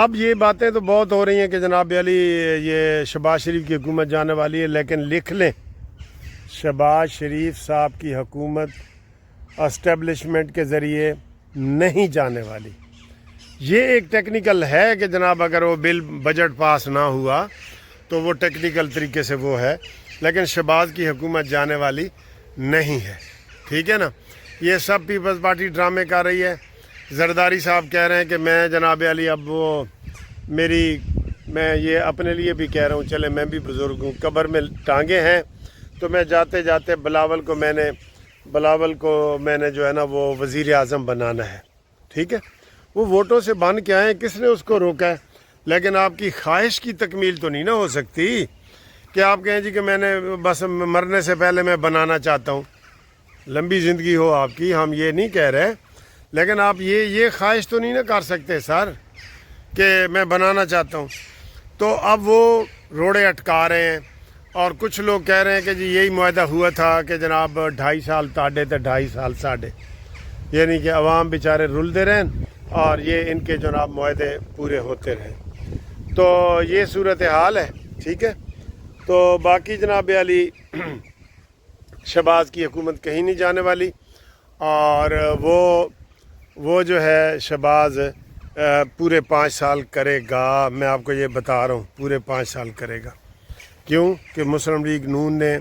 اب یہ باتیں تو بہت ہو رہی ہیں کہ جناب علی یہ شہباز شریف کی حکومت جانے والی ہے، لیکن لکھ لیں شہباز شریف صاحب کی حکومت اسٹیبلشمنٹ کے ذریعے نہیں جانے والی۔ یہ ایک ٹیکنیکل ہے کہ جناب اگر وہ بل بجٹ پاس نہ ہوا تو وہ ٹیکنیکل طریقے سے وہ ہے، لیکن شہباز کی حکومت جانے والی نہیں ہے، ٹھیک ہے نا۔ یہ سب پیپلز پارٹی ڈرامے کر رہی ہے۔ زرداری صاحب کہہ رہے ہیں کہ میں جناب علی اب وہ میں یہ اپنے لیے بھی کہہ رہا ہوں، چلے میں بھی بزرگ ہوں، قبر میں ٹانگیں ہیں، تو میں جاتے جاتے بلاول کو میں نے جو ہے نا وہ وزیر اعظم بنانا ہے، ٹھیک ہے۔ وہ ووٹوں سے بن کے آئے، کس نے اس کو روکا ہے؟ لیکن آپ کی خواہش کی تکمیل تو نہیں نہ ہو سکتی کہ آپ کہیں جی کہ میں نے بس مرنے سے پہلے میں بنانا چاہتا ہوں، لمبی زندگی ہو آپ کی، ہم یہ نہیں کہہ رہے، لیکن آپ یہ خواہش تو نہیں نہ کر سکتے سر کہ میں بنانا چاہتا ہوں۔ تو اب وہ روڑے اٹکا رہے ہیں، اور کچھ لوگ کہہ رہے ہیں کہ جی یہی معاہدہ ہوا تھا کہ جناب 2.5 سال تاڑے تو 2.5 سال ساڑے، یعنی کہ عوام بیچارے رلتے رہیں اور یہ ان کے جناب معاہدے پورے ہوتے رہیں۔ تو یہ صورتحال ہے، ٹھیک ہے۔ تو باقی جناب علی شہباز کی حکومت کہیں نہیں جانے والی، اور وہ جو ہے شہباز پورے 5 سال کرے گا، میں آپ کو یہ بتا رہا ہوں، پورے 5 سال کرے گا۔ کیوں کہ مسلم لیگ نون نے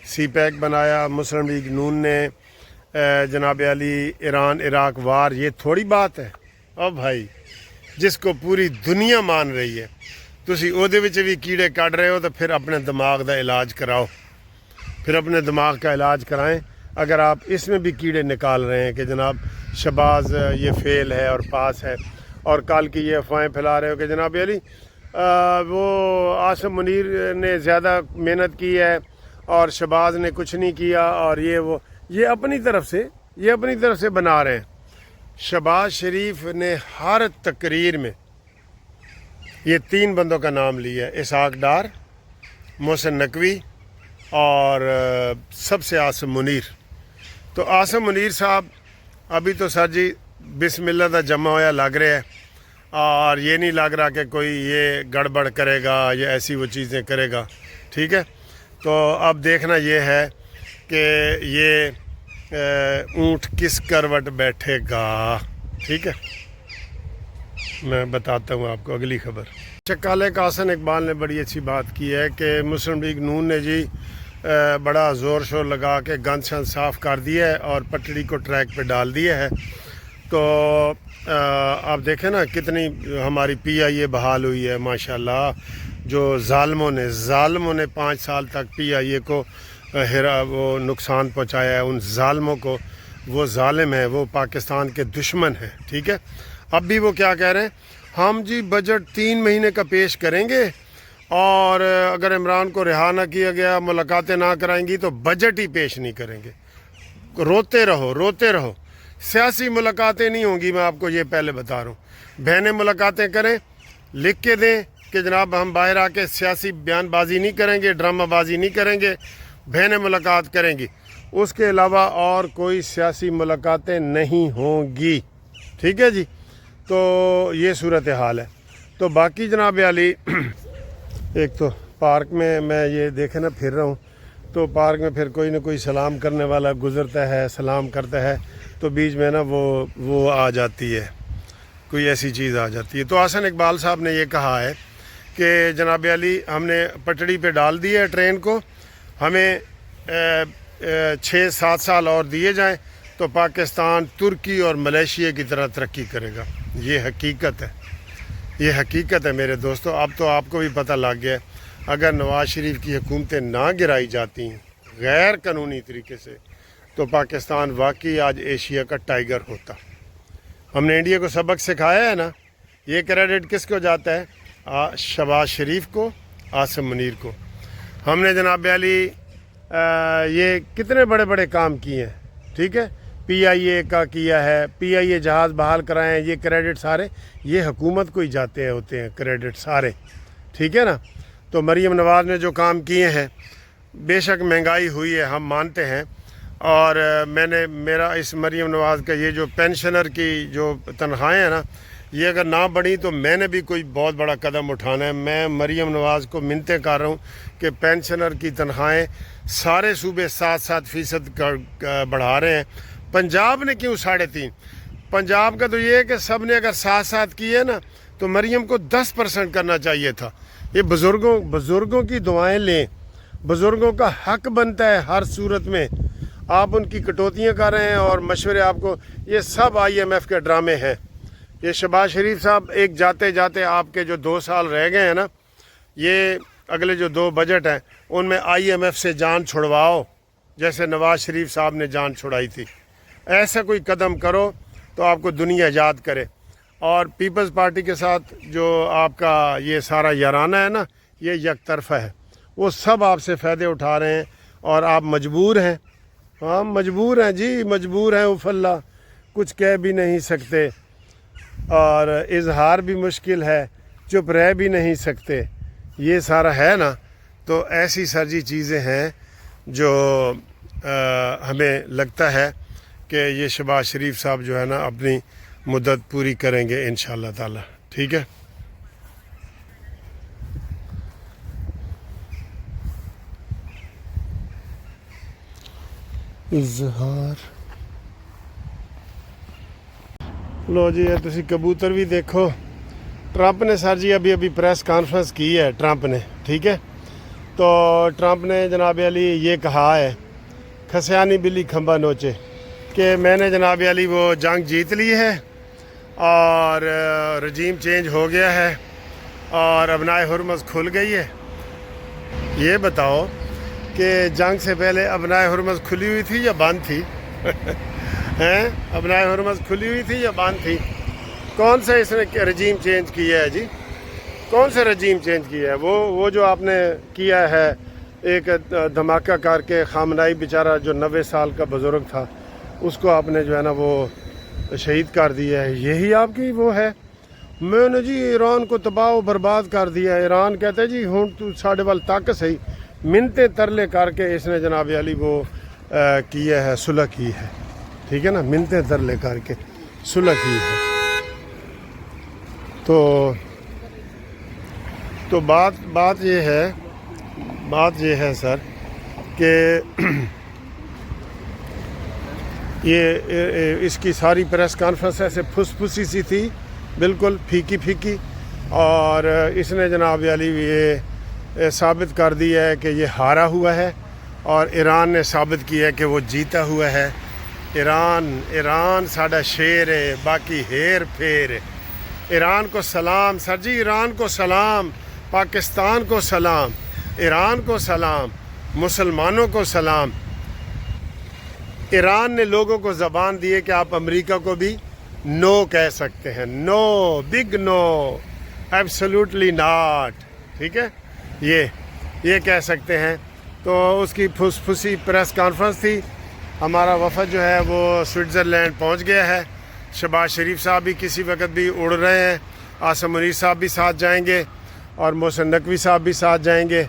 سی پیک بنایا، مسلم لیگ نون نے جناب علی ایران عراق وار، یہ تھوڑی بات ہے۔ او بھائی، جس کو پوری دنیا مان رہی ہے، تسی اودے وچ بھی کیڑے کٹ رہے ہو تو پھر اپنے دماغ دا علاج کراؤ، پھر اپنے دماغ کا علاج کرائیں۔ اگر آپ اس میں بھی کیڑے نکال رہے ہیں کہ جناب شہباز یہ فیل ہے اور پاس ہے، اور کل کی یہ افواہیں پھیلا رہے ہو کہ جناب علی وہ عاصم منیر نے زیادہ محنت کی ہے اور شہباز نے کچھ نہیں کیا، اور یہ اپنی طرف سے بنا رہے ہیں۔ شہباز شریف نے ہر تقریر میں یہ 3 بندوں کا نام لیا ہے، اسحاق ڈار، محسن نقوی اور سب سے عاصم منیر۔ تو عاصم منیر صاحب ابھی تو سر جی بسم اللہ دا جمع ہویا لگ رہا ہے، اور یہ نہیں لگ رہا کہ کوئی یہ گڑبڑ کرے گا یا ایسی وہ چیزیں کرے گا، ٹھیک ہے۔ تو اب دیکھنا یہ ہے کہ یہ اونٹ کس کروٹ بیٹھے گا، ٹھیک ہے۔ میں بتاتا ہوں آپ کو اگلی خبر۔ شکالے قاسم اقبال نے بڑی اچھی بات کی ہے کہ مسلم لیگ نون نے جی بڑا زور شور لگا کے گند شند صاف کر دیا ہے اور پٹڑی کو ٹریک پہ ڈال دیا ہے۔ تو آپ دیکھیں نا کتنی ہماری پی آئی اے بحال ہوئی ہے ماشاءاللہ۔ جو ظالموں نے 5 سال تک پی آئی اے کو وہ نقصان پہنچایا ہے، ان ظالموں کو، وہ ظالم ہے، وہ پاکستان کے دشمن ہیں، ٹھیک ہے۔ اب بھی وہ کیا کہہ رہے ہیں، ہم جی بجٹ 3 مہینے کا پیش کریں گے، اور اگر عمران کو رہا نہ کیا گیا، ملاقاتیں نہ کرائیں گی تو بجٹ ہی پیش نہیں کریں گے۔ روتے رہو، سیاسی ملاقاتیں نہیں ہوں گی، میں آپ کو یہ پہلے بتا رہا ہوں۔ بہنیں ملاقاتیں کریں، لکھ کے دیں کہ جناب ہم باہر آ کے سیاسی بیان بازی نہیں کریں گے، ڈرامہ بازی نہیں کریں گے، بہنیں ملاقات کریں گی، اس کے علاوہ اور کوئی سیاسی ملاقاتیں نہیں ہوں گی، ٹھیک ہے جی۔ تو یہ صورتحال ہے۔ تو باقی جناب علی ایک تو پارک میں یہ دیکھیں نا پھر رہا ہوں، تو پارک میں پھر کوئی نہ کوئی سلام کرنے والا گزرتا ہے، سلام کرتا ہے، تو بیچ میں نا وہ آ جاتی ہے، کوئی ایسی چیز آ جاتی ہے۔ تو حسن اقبال صاحب نے یہ کہا ہے کہ جناب علی ہم نے پٹڑی پہ ڈال دی ہے ٹرین کو، ہمیں 6-7 سال اور دیے جائیں تو پاکستان ترکی اور ملیشیا کی طرح ترقی کرے گا۔ یہ حقیقت ہے میرے دوستو۔ اب تو آپ کو بھی پتہ لگ گیا ہے، اگر نواز شریف کی حکومتیں نہ گرائی جاتی ہیں غیر قانونی طریقے سے، تو پاکستان واقعی آج ایشیا کا ٹائیگر ہوتا۔ ہم نے انڈیا کو سبق سکھایا ہے نا۔ یہ کریڈٹ کس کو جاتا ہے؟ شہباز شریف کو، عاصم منیر کو۔ ہم نے جناب علی یہ کتنے بڑے بڑے کام کیے ہیں، ٹھیک ہے۔ پی آئی اے کا کیا ہے، پی آئی اے جہاز بحال کرائے ہیں، یہ کریڈٹ سارے یہ حکومت کو ہی جاتے ہوتے ہیں کریڈٹ سارے، ٹھیک ہے نا۔ تو مریم نواز نے جو کام کیے ہیں، بے شک مہنگائی ہوئی ہے، ہم مانتے ہیں، اور میرا اس مریم نواز کا یہ جو پینشنر کی جو تنخواہیں ہیں نا، یہ اگر نہ بڑھی تو میں نے بھی کوئی بہت بڑا قدم اٹھانا ہے. میں مریم نواز کو منتیں کر رہا ہوں کہ پینشنر کی تنخواہیں سارے صوبے 7% بڑھا رہے ہیں. پنجاب نے کیوں 3.5؟ پنجاب کا تو یہ ہے کہ سب نے اگر 7 کی ہے نا تو مریم کو 10% کرنا چاہیے تھا. یہ بزرگوں کی دعائیں لیں. بزرگوں کا حق بنتا ہے ہر صورت میں. آپ ان کی کٹوتیاں کر رہے ہیں اور مشورے آپ کو. یہ سب IMF کے ڈرامے ہیں. یہ شہباز شریف صاحب ایک جاتے جاتے آپ کے جو 2 سال رہ گئے ہیں نا، یہ اگلے جو 2 بجٹ ہیں ان میں IMF سے جان چھڑواؤ جیسے نواز شریف صاحب نے جان چھڑائی تھی. ایسا کوئی قدم کرو تو آپ کو دنیا یاد کرے. اور پیپلز پارٹی کے ساتھ جو آپ کا یہ سارا یارانہ ہے نا، یہ یک طرفہ ہے. وہ سب آپ سے فائدے اٹھا رہے ہیں اور آپ مجبور ہیں. ہاں مجبور ہیں جی، مجبور ہیں. اف اللہ کچھ کہہ بھی نہیں سکتے اور اظہار بھی مشکل ہے، چپ رہ بھی نہیں سکتے. یہ سارا ہے نا، تو ایسی سرجی چیزیں ہیں جو ہمیں لگتا ہے کہ یہ شہباز شریف صاحب جو ہے نا اپنی مدت پوری کریں گے انشاءاللہ تعالی. ٹھیک ہے. اظہار لو جی، تسی کبوتر بھی دیکھو. ٹرمپ نے سر جی ابھی پریس کانفرنس کی ہے ٹرمپ نے. ٹھیک ہے. تو ٹرمپ نے جناب علی یہ کہا ہے، کھسیانی بلی کھمبا نوچے، کہ میں نے جناب علی وہ جنگ جیت لی ہے اور رجیم چینج ہو گیا ہے اور ابنائے ہرمز کھل گئی ہے. یہ بتاؤ کہ جنگ سے پہلے ابنائے ہرمز کھلی ہوئی تھی یا بند تھی؟ ہیں؟ ابنائے ہرمز کھلی ہوئی تھی یا بند تھی؟ کون سا اس نے رجیم چینج کیا ہے جی؟ کون سا رجیم چینج کیا ہے؟ وہ جو آپ نے کیا ہے ایک دھماکہ کر کے خامنائی بیچارہ جو 90 سال کا بزرگ تھا، اس کو آپ نے جو ہے نا وہ شہید کر دیا ہے. یہی آپ کی وہ ہے. میں نے جی ایران کو تباہ و برباد کر دیا. ایران کہتا ہے جی ہوں تو ساڑھے وال تک صحیح. منتیں ترلے کر کے اس نے جناب علی وہ کیا ہے، صلح کی ہے. ٹھیک ہے نا، منتیں ترلے کر کے صلح کی ہے. تو بات یہ ہے سر کہ یہ اس کی ساری پریس کانفرنس ایسے پھسی سی تھی، بالکل پھیکی. اور اس نے جناب علی یہ ثابت کر دیا ہے کہ یہ ہارا ہوا ہے اور ایران نے ثابت کیا ہے کہ وہ جیتا ہوا ہے. ایران ساڈا شیر ہے، باقی ہیر پھیر. ایران کو سلام سر جی، ایران کو سلام، پاکستان کو سلام، ایران کو سلام، مسلمانوں کو سلام. ایران نے لوگوں کو زبان دی ہے کہ آپ امریکہ کو بھی نو کہہ سکتے ہیں. نو، بگ نو، ایبسلیوٹلی ناٹ. ٹھیک ہے، یہ کہہ سکتے ہیں. تو اس کی پھسی پریس کانفرنس تھی. ہمارا وفد جو ہے وہ سوئٹزرلینڈ پہنچ گیا ہے. شہباز شریف صاحب بھی کسی وقت بھی اڑ رہے ہیں. عاصم منیر صاحب بھی ساتھ جائیں گے اور محسن نقوی صاحب بھی ساتھ جائیں گے.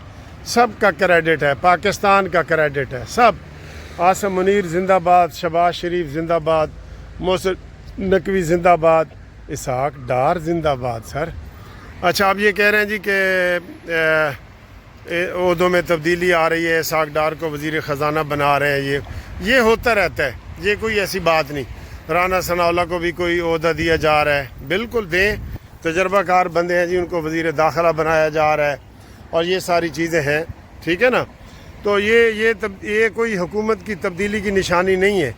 سب کا کریڈٹ ہے، پاکستان کا کریڈٹ ہے سب. عاصم منیر زندہ باد، شہباز شریف زندہ باد، محسن نقوی زندہ باد، اسحاق ڈار زندہ باد. سر اچھا، آپ یہ کہہ رہے ہیں جی کہ عہدوں میں تبدیلی آ رہی ہے، اسحاق ڈار کو وزیر خزانہ بنا رہے ہیں. یہ ہوتا رہتا ہے، یہ کوئی ایسی بات نہیں. رانا ثناءاللہ کو بھی کوئی عہدہ دیا جا رہا ہے، بالکل دیں. تجربہ کار بندے ہیں جی، ان کو وزیر داخلہ بنایا جا رہا ہے اور یہ ساری چیزیں ہیں. ٹھیک ہے نا. تو یہ کوئی حکومت کی تبدیلی کی نشانی نہیں ہے.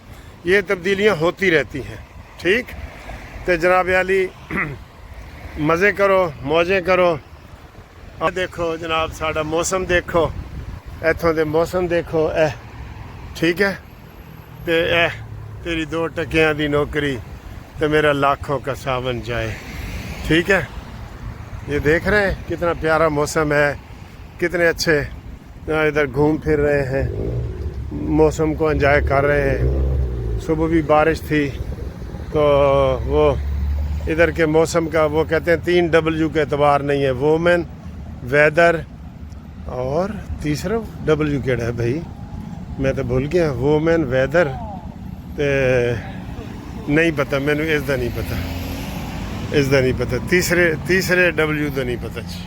یہ تبدیلیاں ہوتی رہتی ہیں. ٹھیک. تو جناب علی مزے کرو، موجیں کرو. دیکھو جناب ساڈا موسم دیکھو، ایتھوں دے موسم دیکھو. ٹھیک ہے. تے تیری 2 ٹکیاں دی نوکری تے میرا لاکھوں کا ساون جائے. ٹھیک ہے. یہ دیکھ رہے ہیں کتنا پیارا موسم ہے، کتنے اچھے ادھر گھوم پھر رہے ہیں، موسم کو انجوائے کر رہے ہیں. صبح بھی بارش تھی. تو وہ ادھر کے موسم کا وہ کہتے ہیں 3 W کے اعتبار نہیں ہے، وومن، ویدر اور تیسرا W کیڑا ہے بھائی، میں تو بھول گیا. وومن، ویدر تے نہیں پتہ، مینوں اس دا نہیں پتہ. ਇਸ ਦਾ ਨਹੀਂ ਪਤਾ, ਤੀਸਰੇ W ਦਾ ਨਹੀਂ ਪਤਾ ਜੀ।